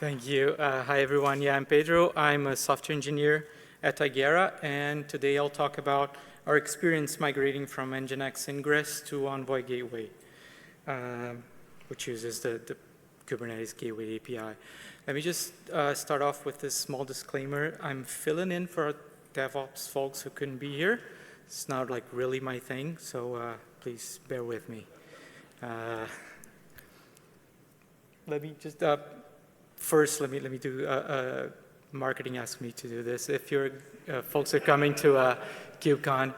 Thank you. Hi, everyone. Yeah, I'm Pedro. I'm a software engineer at Tigera, and today I'll talk about our experience migrating from Nginx Ingress to Envoy Gateway, which uses the Kubernetes Gateway API. Let me just start off with this small disclaimer. I'm filling in for DevOps folks who couldn't be here. It's not like really my thing, so please bear with me. Let me just first let me do. Marketing asked me to do this. If your folks are coming to KubeCon,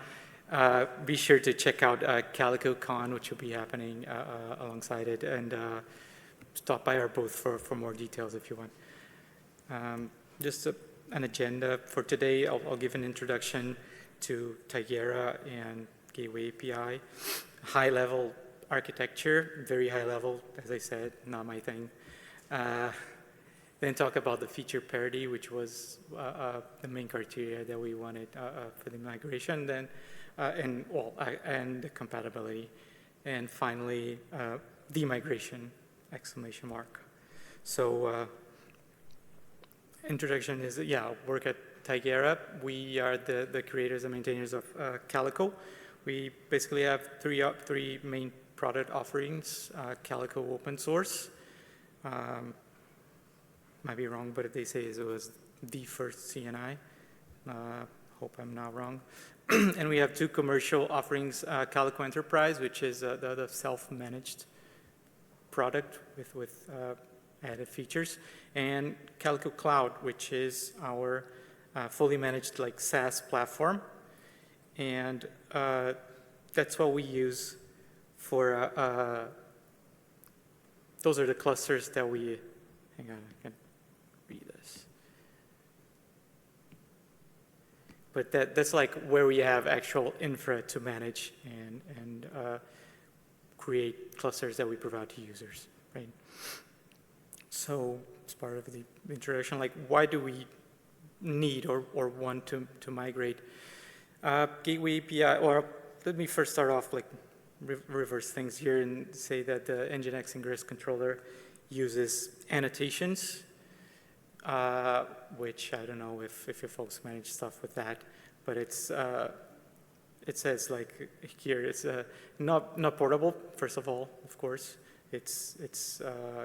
be sure to check out CalicoCon, which will be happening alongside it, and stop by our booth for more details if you want. Just an agenda for today. I'll give an introduction to Tigera and Gateway API, high-level architecture, very high level, as I said, not my thing. Then talk about the feature parity, which was the main criteria that we wanted for the migration, then, and the compatibility. And finally, demigration, exclamation mark. So introduction is, work at Tigera. We are the creators and maintainers of Calico. We basically have three main product offerings, Calico open source. Might be wrong, but they say it was the first CNI. Hope I'm not wrong. And we have two commercial offerings, Calico Enterprise, which is the self-managed product with added features, and Calico Cloud, which is our fully managed like SaaS platform. And that's what we use for, those are the clusters that we, hang on, I can read this. But that's like where we have actual infra to manage and create clusters that we provide to users, right? So as part of the introduction, like why do we need or want to migrate? Gateway API, or let me first start off like reverse things here and say that the Nginx Ingress controller uses annotations, which I don't know if your folks manage stuff with that, but it's it says like here it's not portable. First of all, of course, it's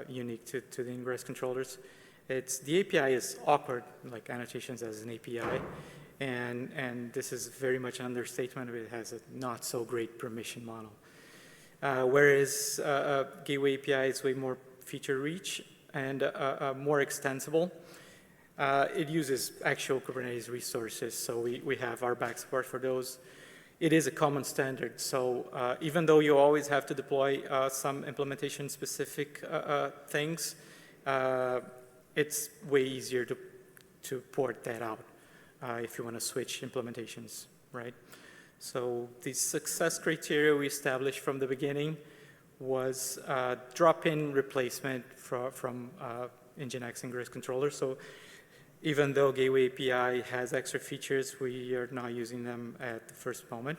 unique to the Ingress controllers. The API is awkward, like annotations as an API. And this is very much an understatement. It has a not so great permission model. Whereas Gateway API is way more feature rich and more extensible. It uses actual Kubernetes resources, so we have our back support for those. It is a common standard, so even though you always have to deploy some implementation specific things, it's way easier to port that out. If you want to switch implementations, right? So the success criteria we established from the beginning was drop-in replacement from Nginx Ingress controller. So even though Gateway API has extra features, we are not using them at the first moment.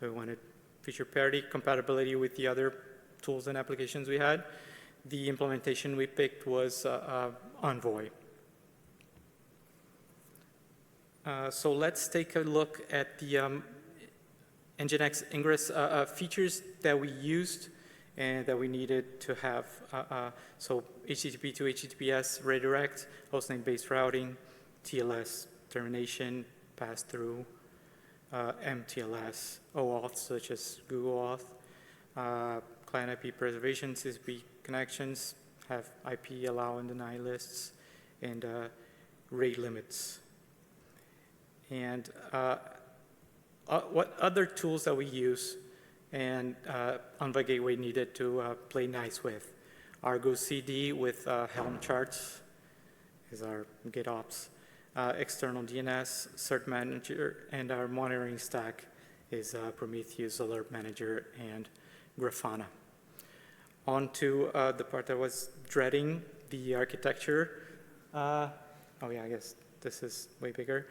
We wanted feature parity, compatibility with the other tools and applications we had. The implementation we picked was Envoy. So let's take a look at the Nginx Ingress features that we used and that we needed to have. So HTTP to HTTPS redirect, hostname-based routing, TLS termination, pass-through, MTLS, OAuth such as Google Auth, client IP preservation, CSP connections, have IP allow and deny lists, and rate limits. And what other tools that we use and Envoy Gateway needed to play nice with. Argo CD with Helm charts is our GitOps. External DNS, Cert Manager, and our monitoring stack is Prometheus, Alert Manager, and Grafana. On to the part that was dreading, the architecture. Oh yeah, I guess this is way bigger.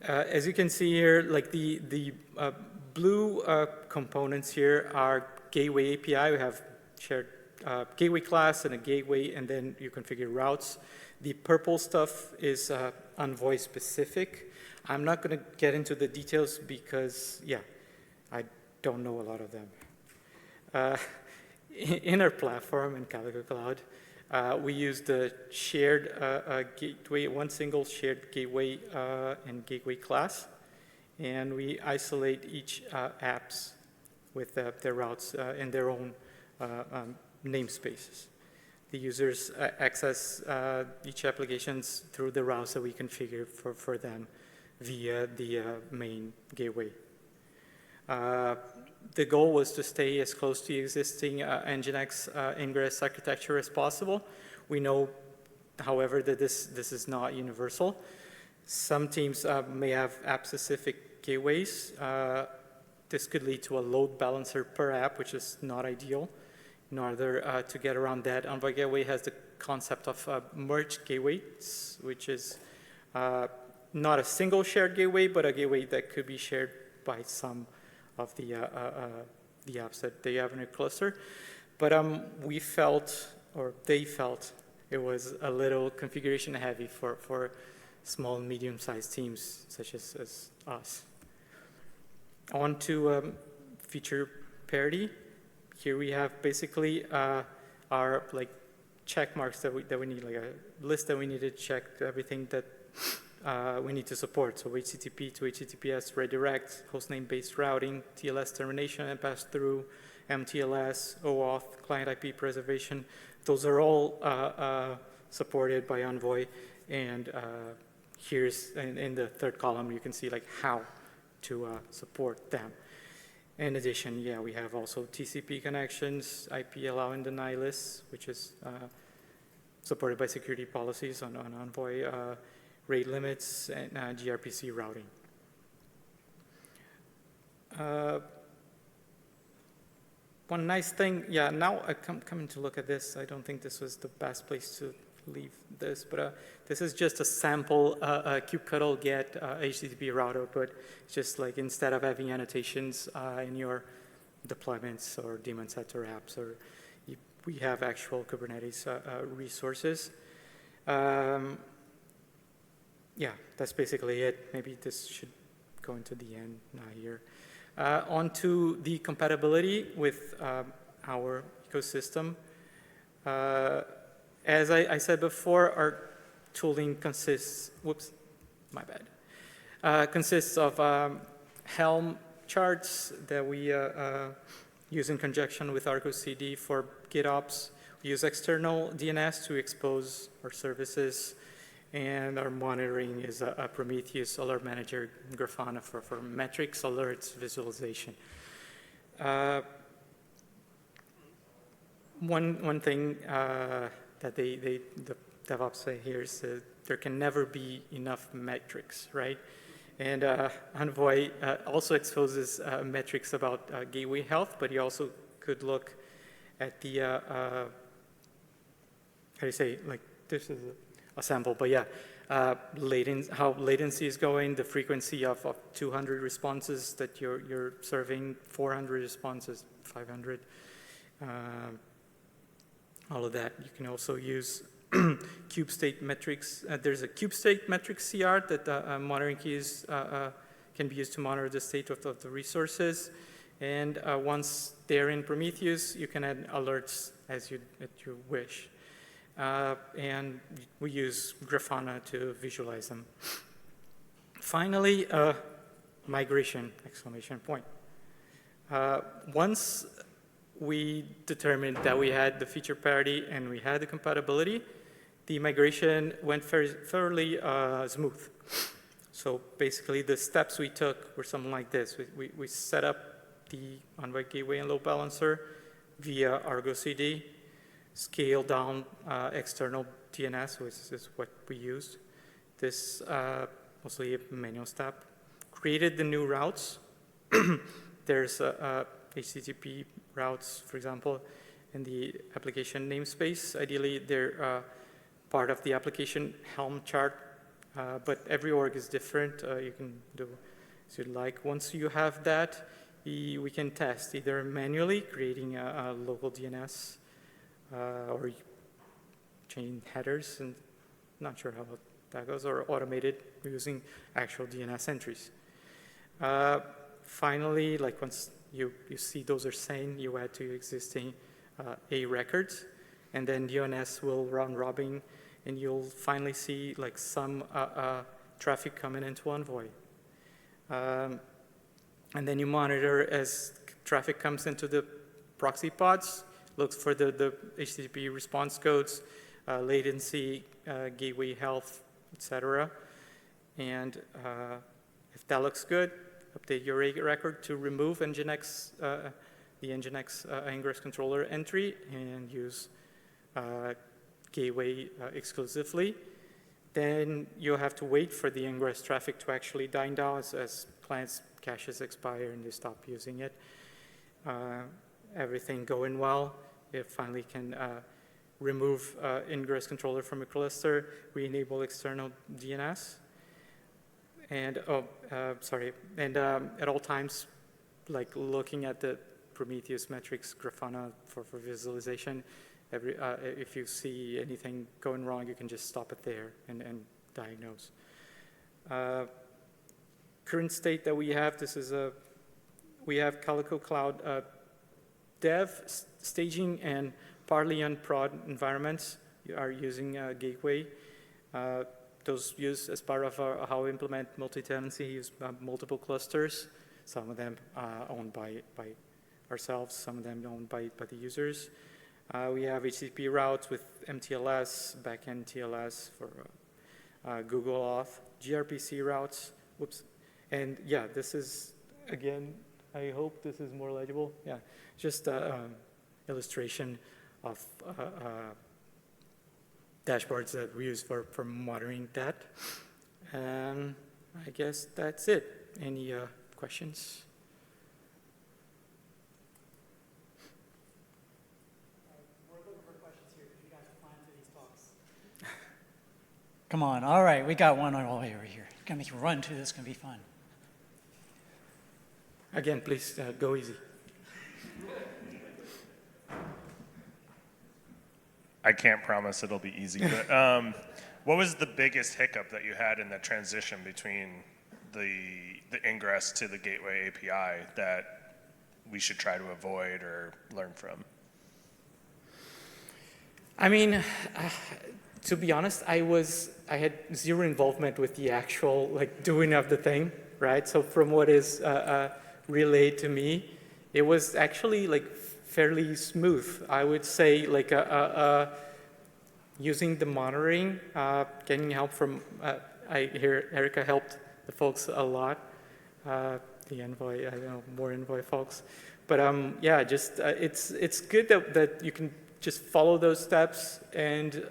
As you can see here, like the blue components here are Gateway API. We have shared gateway class and a gateway, and then you configure routes. The purple stuff is Envoy specific. I'm not going to get into the details because, yeah, I don't know a lot of them. In our platform in Calico Cloud, we use the shared gateway, one single shared gateway and gateway class, and we isolate each apps with their routes in their own namespaces. The users access each applications through the routes that we configure for them via the main gateway. The goal was to stay as close to the existing Nginx Ingress architecture as possible. We know, however, that this is not universal. Some teams may have app-specific gateways. This could lead to a load balancer per app, which is not ideal. In order to get around that, Envoy Gateway has the concept of merged gateways, which is not a single shared gateway, but a gateway that could be shared by some of the apps that they have in a cluster. But we felt, or they felt, it was a little configuration heavy for small and medium-sized teams such as us. On to feature parity. Here we have basically our check marks that we need, like a list that we need to check everything that we need to support. So HTTP to HTTPS redirect, hostname-based routing, TLS termination and pass-through, MTLS, OAuth, client IP preservation. Those are all supported by Envoy. And here's in the third column, you can see how to support them. In addition, yeah, we have also TCP connections, IP allow and deny lists, which is supported by security policies on Envoy, rate limits, and gRPC routing. One nice thing, yeah, now I coming to look at this, I don't think this was the best place to leave this, but this is just a sample kubectl get HTTP router, but just instead of having annotations in your deployments or daemon setter apps, or we have actual Kubernetes resources. Yeah, that's basically it. Maybe this should go into the end here. On to the compatibility with our ecosystem. As I said before, our tooling consists, consists of Helm charts that we use in conjunction with Argo CD for GitOps. We use external DNS to expose our services, and our monitoring is a Prometheus Alert Manager, Grafana for metrics, alerts, visualization. One thing that the DevOps say here is that there can never be enough metrics, right? And Envoy also exposes metrics about gateway health, but you also could look at the, how do you say, this is a sample, but yeah, how latency is going, the frequency of 200 responses that you're serving, 400 responses, 500. All of that. You can also use kube state metrics. There's a kube state metrics CR that monitoring keys can be used to monitor the state of the resources. And once they're in Prometheus, you can add alerts as you wish. And we use Grafana to visualize them. Finally, migration, exclamation point. Once we determined that we had the feature parity and we had the compatibility, the migration went fairly smooth. So basically, the steps we took were something like this. We set up the Envoy Gateway and Load Balancer via Argo CD, scaled down external DNS, which is what we used. This mostly a manual step. Created the new routes. There's HTTP routes, for example, in the application namespace. Ideally, they're part of the application Helm chart, but every org is different. You can do as you'd like. Once you have that, we can test either manually, creating a local DNS or changing headers, and not sure how that goes, or automated using actual DNS entries. Finally, like once you see those are sane, you add to existing A records, and then DNS will run robbing, and you'll finally see like some traffic coming into Envoy. And then you monitor as traffic comes into the proxy pods, looks for the HTTP response codes, latency, gateway health, etc. And if that looks good, update your record to remove Nginx, the Nginx Ingress controller entry, and use gateway exclusively. Then you'll have to wait for the Ingress traffic to actually die down as clients' caches expire and they stop using it. Everything going well, it finally can remove Ingress controller from a cluster, re-enable external DNS. And, at all times, like looking at the Prometheus metrics Grafana for visualization, if you see anything going wrong, you can just stop it there and diagnose. Current state that we have, we have Calico Cloud dev, staging, and partly on prod environments are using Gateway. Those used as part of how we implement multi-tenancy, use multiple clusters, some of them owned by ourselves, some of them owned by the users. We have HTTP routes with MTLS, backend TLS for Google Auth, gRPC routes, whoops. And yeah, this is, again, I hope this is more legible. Yeah, just illustration of dashboards that we use for monitoring that. I guess that's it. Any questions? We're looking for questions here. You guys are flying through these talks. Come on. All right, we got one all the way over here. Gonna make you run through this. Gonna be fun. Again, please go easy. I can't promise it'll be easy, but what was the biggest hiccup that you had in the transition between the Ingress to the Gateway API that we should try to avoid or learn from? I mean, to be honest, I had zero involvement with the actual doing of the thing, right? So from what is relayed to me, it was actually fairly smooth. I would say using the monitoring, getting help from, I hear Erica helped the folks a lot, the Envoy, I don't know, more Envoy folks. But yeah, just it's good that you can just follow those steps and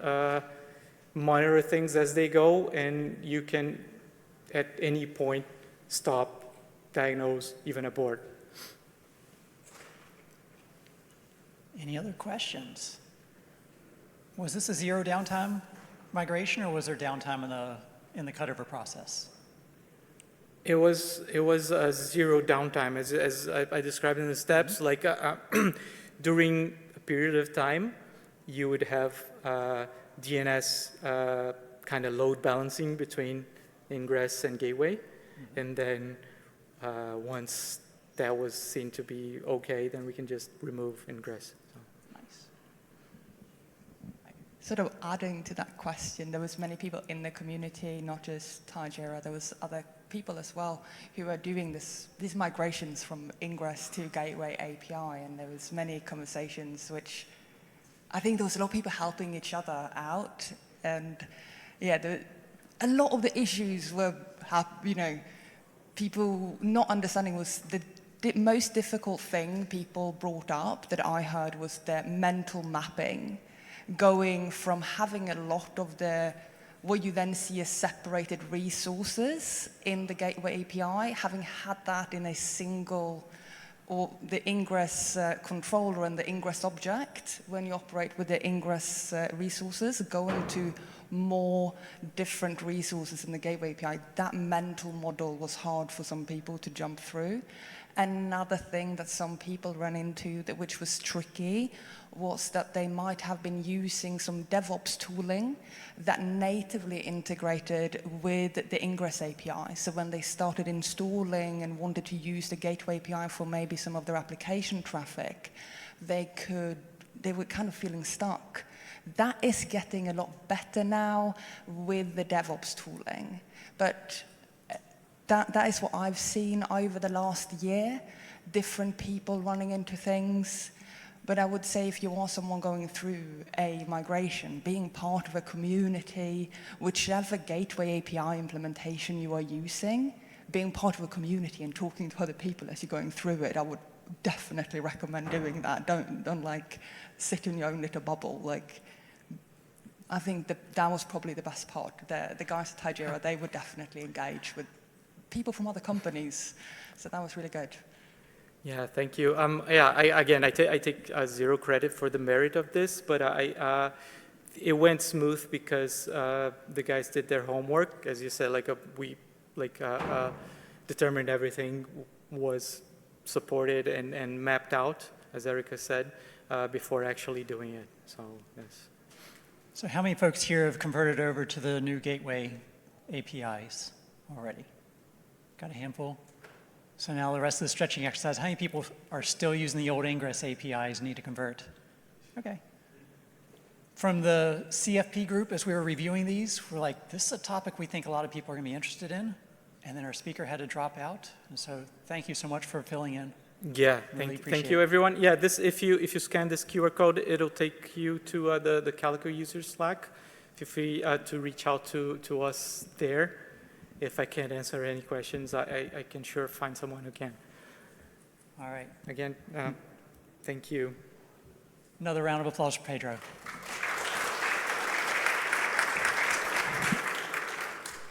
monitor things as they go, and you can at any point stop, diagnose, even abort. Any other questions? Was this a zero downtime migration, or was there downtime in the cutover process? It was a zero downtime, as I described in the steps. During a period of time, you would have DNS kind of load balancing between Ingress and Gateway, and then once that was seen to be okay, then we can just remove Ingress. Sort of adding to that question, there was many people in the community, not just Tajira, there was other people as well who are doing these migrations from Ingress to Gateway API, and there was many conversations which I think there was a lot of people helping each other out, and yeah, a lot of the issues were, people not understanding was the most difficult thing people brought up that I heard was the mental mapping, going from having a lot of what you then see as separated resources in the Gateway API, having had that in a single, or the Ingress controller and the Ingress object, when you operate with the Ingress resources, going to more different resources in the Gateway API, that mental model was hard for some people to jump through. Another thing that some people run into, that which was tricky, was that they might have been using some DevOps tooling that natively integrated with the Ingress API. So when they started installing and wanted to use the Gateway API for maybe some of their application traffic, they were kind of feeling stuck. That is getting a lot better now with the DevOps tooling. But that is what I've seen over the last year, different people running into things. But I would say if you are someone going through a migration, being part of a community, whichever Gateway API implementation you are using, being part of a community and talking to other people as you're going through it, I would definitely recommend doing that. Don't like sit in your own little bubble. Like, I think that was probably the best part. The guys at Hydra, they would definitely engage with people from other companies. So that was really good. Yeah, thank you. I take zero credit for the merit of this, but it went smooth because the guys did their homework. As you said, we determined everything was supported and mapped out, as Erica said, before actually doing it. So yes. So how many folks here have converted over to the new Gateway APIs already? Got a handful? So now the rest of the stretching exercise, how many people are still using the old Ingress APIs and need to convert? Okay. From the CFP group, as we were reviewing these, we're like, this is a topic we think a lot of people are going to be interested in. And then our speaker had to drop out. And so thank you so much for filling in. Yeah, Really thank you, everyone. Yeah, if you scan this QR code, it'll take you to the Calico users Slack. Feel free to reach out to us there. If I can't answer any questions, I can sure find someone who can. All right. Again, thank you. Another round of applause for Pedro.